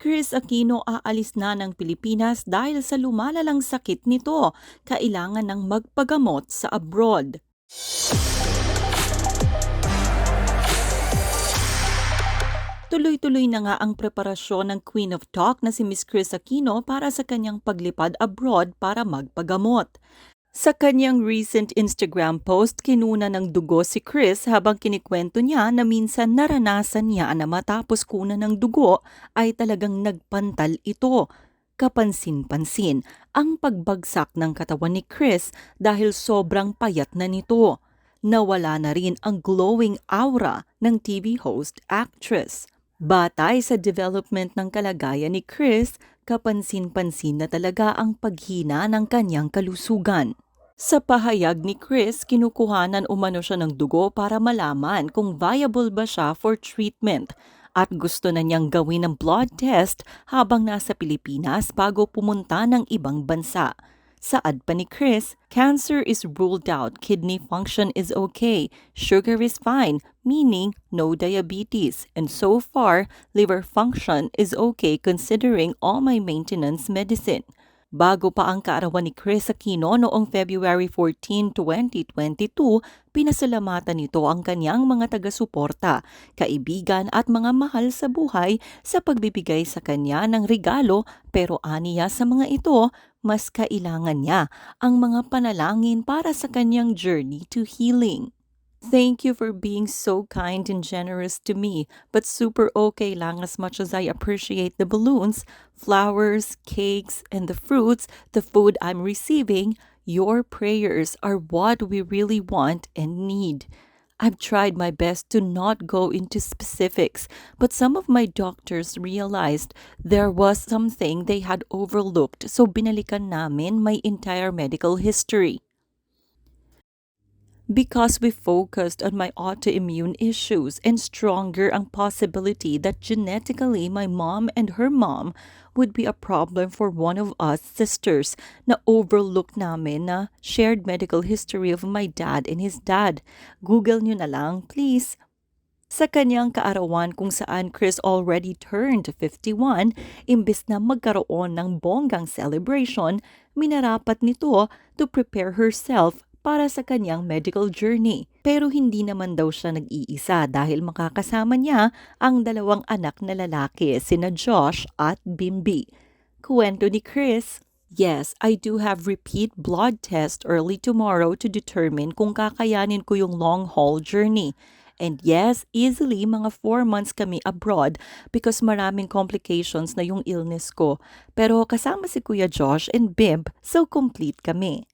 Kris Aquino aalis na ng Pilipinas dahil sa lumalalang sakit nito. Kailangan ng magpagamot sa abroad. Tuloy-tuloy na nga ang preparasyon ng Queen of Talk na si Miss Kris Aquino para sa kanyang paglipad abroad para magpagamot. Sa kanyang recent Instagram post, kinuna ng dugo si Kris habang kinikwento niya na minsan naranasan niya na matapos kunan ng dugo ay talagang nagpantal ito. Kapansin-pansin ang pagbagsak ng katawan ni Kris dahil sobrang payat na nito. Nawala na rin ang glowing aura ng TV host Aktres. Batay sa development ng kalagayan ni Kris, kapansin-pansin na talaga ang paghina ng kanyang kalusugan. Sa pahayag ni Kris, kinukuhanan umano siya ng dugo para malaman kung viable ba siya for treatment at gusto na niyang gawin ng blood test habang nasa Pilipinas bago pumunta ng ibang bansa. Saad pa ni Kris, cancer is ruled out, kidney function is okay, sugar is fine, meaning no diabetes, and so far, liver function is okay considering all my maintenance medicine. Bago pa ang kaarawan ni Kris Aquino noong February 14, 2022, pinasalamatan nito ang kanyang mga taga-suporta, kaibigan at mga mahal sa buhay sa pagbibigay sa kanya ng regalo, pero aniya sa mga ito, mas kailangan niya ang mga panalangin para sa kanyang journey to healing. Thank you for being so kind and generous to me, but super okay lang as much as I appreciate the balloons, flowers, cakes, and the fruits, the food I'm receiving. Your prayers are what we really want and need. I've tried my best to not go into specifics, but some of my doctors realized there was something they had overlooked, so binalikan namin my entire medical history. Because we focused on my autoimmune issues and stronger ang possibility that genetically my mom and her mom would be a problem for one of us sisters na overlook namin na shared medical history of my dad and his dad. Google nyo na lang, please. Sa kanyang kaarawan kung saan Kris already turned 51, imbes na magkaroon ng bonggang celebration, minarapat nito to prepare herself para sa kanyang medical journey. Pero hindi naman daw siya nag-iisa dahil makakasama niya ang dalawang anak na lalaki, sina Josh at Bimbi. Kuwento ni Kris, yes, I do have repeat blood test early tomorrow to determine kung kakayanin ko yung long-haul journey. And yes, easily mga 4 months kami abroad because maraming complications na yung illness ko. Pero kasama si Kuya Josh and Bimb, so complete kami.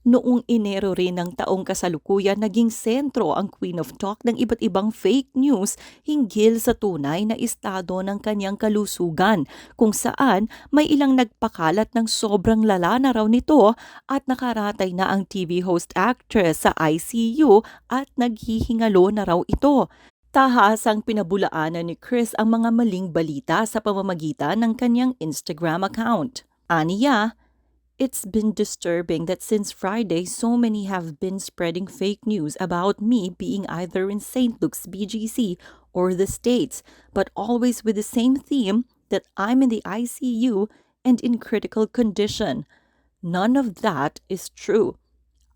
Noong Enero rin ng taong kasalukuyan, naging sentro ang Queen of Talk ng iba't ibang fake news hinggil sa tunay na estado ng kanyang kalusugan, kung saan may ilang nagpakalat ng sobrang lala na raw nito at nakaratay na ang TV host Aktres sa ICU at naghihingalo na raw ito. Tahasang pinabulaanan ni Kris ang mga maling balita sa pamamagitan ng kanyang Instagram account. Aniya, it's been disturbing that since Friday, so many have been spreading fake news about me being either in St. Luke's BGC or the States, but always with the same theme that I'm in the ICU and in critical condition. None of that is true.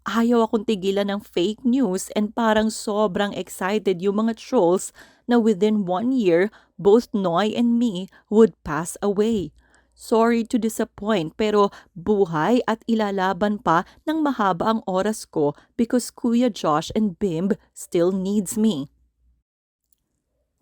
Ayaw akong tigilan ng fake news and parang sobrang excited yung mga trolls na within 1 year, both Noy and me would pass away. Sorry to disappoint pero buhay at ilalaban pa ng mahaba ang oras ko because Kuya Josh and Bimb still needs me.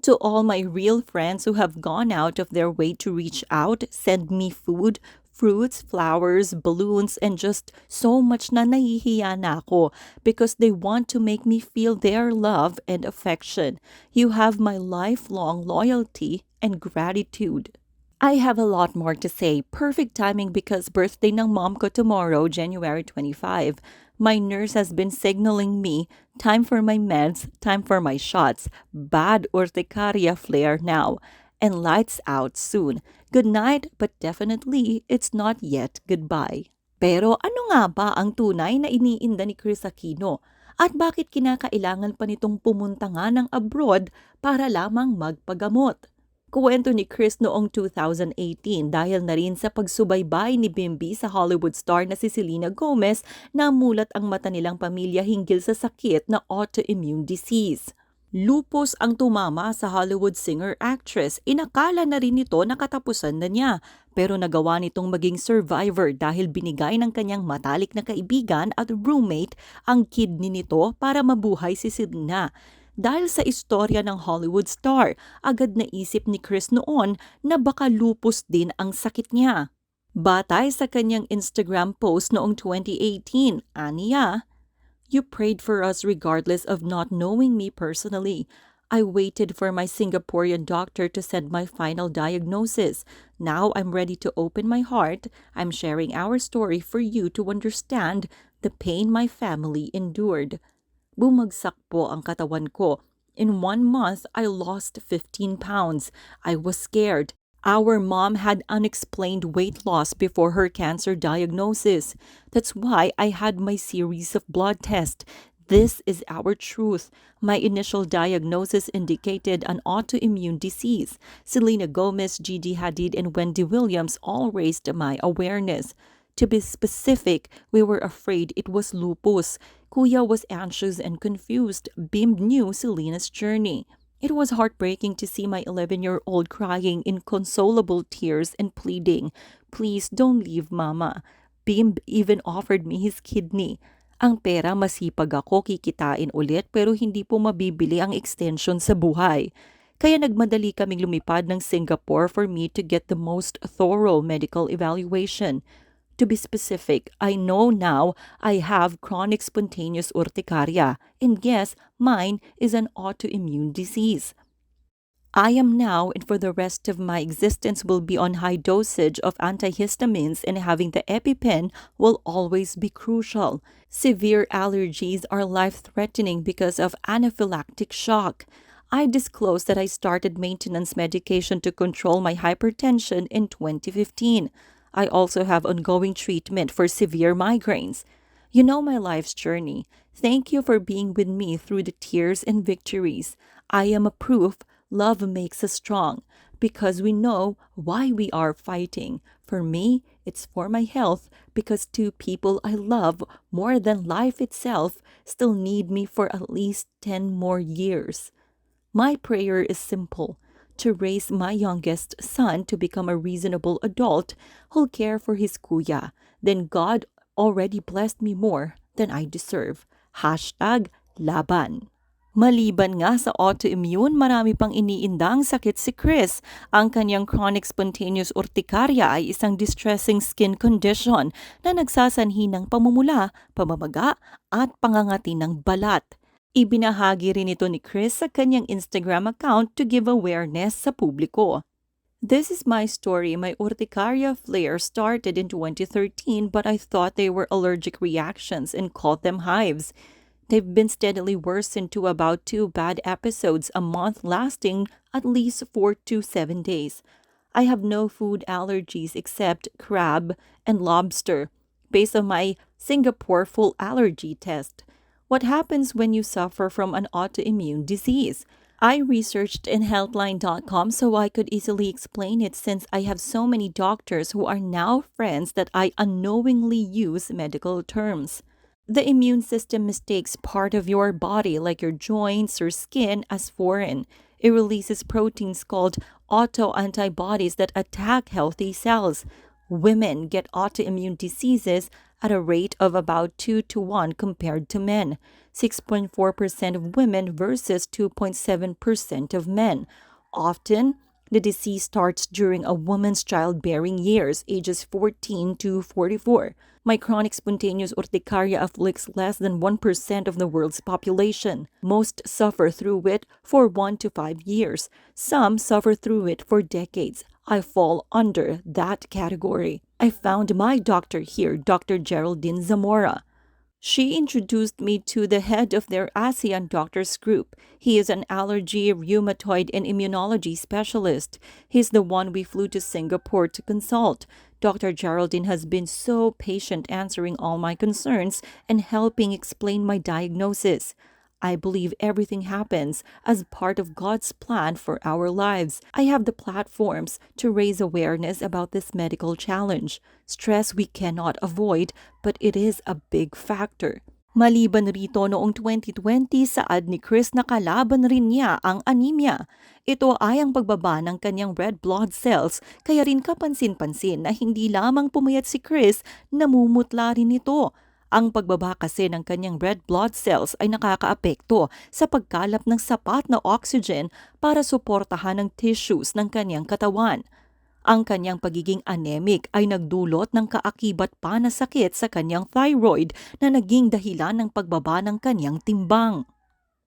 To all my real friends who have gone out of their way to reach out, send me food, fruits, flowers, balloons, and just so much na nahihiya na ako because they want to make me feel their love and affection. You have my lifelong loyalty and gratitude. I have a lot more to say. Perfect timing because birthday ng mom ko tomorrow, January 25. My nurse has been signaling me, time for my meds, time for my shots. Bad urticaria flare now. And lights out soon. Good night, but definitely it's not yet goodbye. Pero ano nga ba ang tunay na iniinda ni Kris Aquino? At bakit kinakailangan pa nitong pumunta nga ng abroad para lamang magpagamot? Kuwento ni Kris noong 2018 dahil na rin sa pagsubaybay ni Bimbi sa Hollywood star na si Selena Gomez, namulat ang mata nilang pamilya hinggil sa sakit na autoimmune disease. Lupus ang tumama sa Hollywood singer-actress. Inakala na rin nito na katapusan na niya, pero nagawa nitong maging survivor dahil binigay ng kanyang matalik na kaibigan at roommate ang kidney nito para mabuhay si Selena. Dahil sa istorya ng Hollywood star, agad naisip ni Kris noon na baka lupus din ang sakit niya. Batay sa kanyang Instagram post noong 2018, aniya, "You prayed for us regardless of not knowing me personally. I waited for my Singaporean doctor to send my final diagnosis. Now I'm ready to open my heart. I'm sharing our story for you to understand the pain my family endured." Bumagsak po ang katawan ko. In 1 month, I lost 15 pounds. I was scared. Our mom had unexplained weight loss before her cancer diagnosis. That's why I had my series of blood tests. This is our truth. My initial diagnosis indicated an autoimmune disease. Selena Gomez, Gigi Hadid, and Wendy Williams all raised my awareness. To be specific, we were afraid it was lupus. Kuya was anxious and confused. Bim knew Selena's journey. It was heartbreaking to see my 11-year-old crying inconsolable tears and pleading, "Please don't leave Mama." Bim even offered me his kidney. Ang pera, masipag ako, kikitain ulit, pero hindi po mabibili ang extension sa buhay. Kaya nagmadali kaming lumipad ng Singapore for me to get the most thorough medical evaluation. To be specific, I know now I have chronic spontaneous urticaria, and yes, mine is an autoimmune disease. I am now and for the rest of my existence will be on high dosage of antihistamines, and having the EpiPen will always be crucial. Severe allergies are life-threatening because of anaphylactic shock. I disclosed that I started maintenance medication to control my hypertension in 2015. I also have ongoing treatment for severe migraines. You know my life's journey. Thank you for being with me through the tears and victories. I am a proof love makes us strong because we know why we are fighting. For me, it's for my health because two people I love more than life itself still need me for at least 10 more years. My prayer is simple: to raise my youngest son to become a reasonable adult who'll care for his kuya. Then God already blessed me more than I deserve. #laban. Maliban nga sa autoimmune, marami pang iniindang sakit si Kris. Ang kanyang chronic spontaneous urticaria ay isang distressing skin condition na nagsasanhi ng pamumula, pamamaga at pangangati ng balat. Ibinahagi rin ito ni Kris sa kanyang Instagram account to give awareness sa publiko. "This is my story. My urticaria flare started in 2013, but I thought they were allergic reactions and called them hives. They've been steadily worsened to about 2 bad episodes a month, lasting at least 4 to 7 days. I have no food allergies except crab and lobster, based on my Singapore full allergy test. What happens when you suffer from an autoimmune disease? I researched in healthline.com so I could easily explain it, since I have so many doctors who are now friends that I unknowingly use medical terms. The immune system mistakes part of your body, like your joints or skin, as foreign. It releases proteins called autoantibodies that attack healthy cells. Women get autoimmune diseases at a rate of about 2 to 1 compared to men. 6.4% of women versus 2.7% of men. Often, the disease starts during a woman's childbearing years, ages 14 to 44. My chronic spontaneous urticaria afflicts less than 1% of the world's population. Most suffer through it for 1 to 5 years. Some suffer through it for decades. I fall under that category. I found my doctor here, Dr. Geraldine Zamora. She introduced me to the head of their ASEAN doctors group. He is an allergy, rheumatoid, and immunology specialist. He's the one we flew to Singapore to consult. Dr. Geraldine has been so patient answering all my concerns and helping explain my diagnosis. I believe everything happens as part of God's plan for our lives. I have the platforms to raise awareness about this medical challenge. Stress we cannot avoid, but it is a big factor. Maliban rito noong 2020, saad ni Kris na kalaban rin niya ang anemia. Ito ay ang pagbaba ng kanyang red blood cells, kaya rin kapansin-pansin na hindi lamang pumayat si Kris, namumutla rin ito. Ang pagbaba kasi ng kanyang red blood cells ay nakakaapekto sa pagkalap ng sapat na oxygen para suportahan ang tissues ng kanyang katawan. Ang kanyang pagiging anemic ay nagdulot ng kaakibat pa na sakit sa kanyang thyroid na naging dahilan ng pagbaba ng kanyang timbang.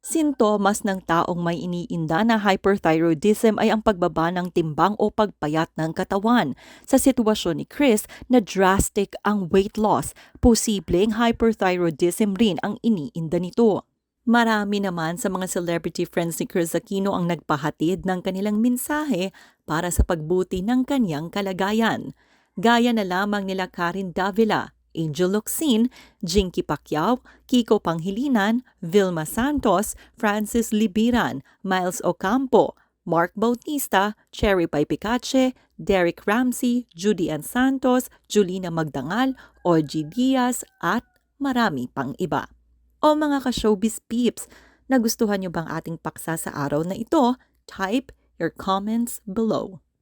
Sintomas ng taong may iniinda na hyperthyroidism ay ang pagbaba ng timbang o pagpayat ng katawan. Sa sitwasyon ni Kris na drastic ang weight loss, posibleng hyperthyroidism rin ang iniinda nito. Marami naman sa mga celebrity friends ni Kris Aquino ang nagpahatid ng kanilang mensahe para sa pagbuti ng kanyang kalagayan. Gaya na lamang nila Karen Davila, Angel Locsin, Jinky Pacquiao, Kiko Panghilinan, Vilma Santos, Francis Libiran, Miles Ocampo, Mark Bautista, Cherry Pie Picache, Derek Ramsey, Judy Ann Santos, Julina Magdangal, Orgy Diaz at marami pang iba. O mga ka-showbiz peeps, nagustuhan niyo bang ating paksa sa araw na ito? Type your comments below.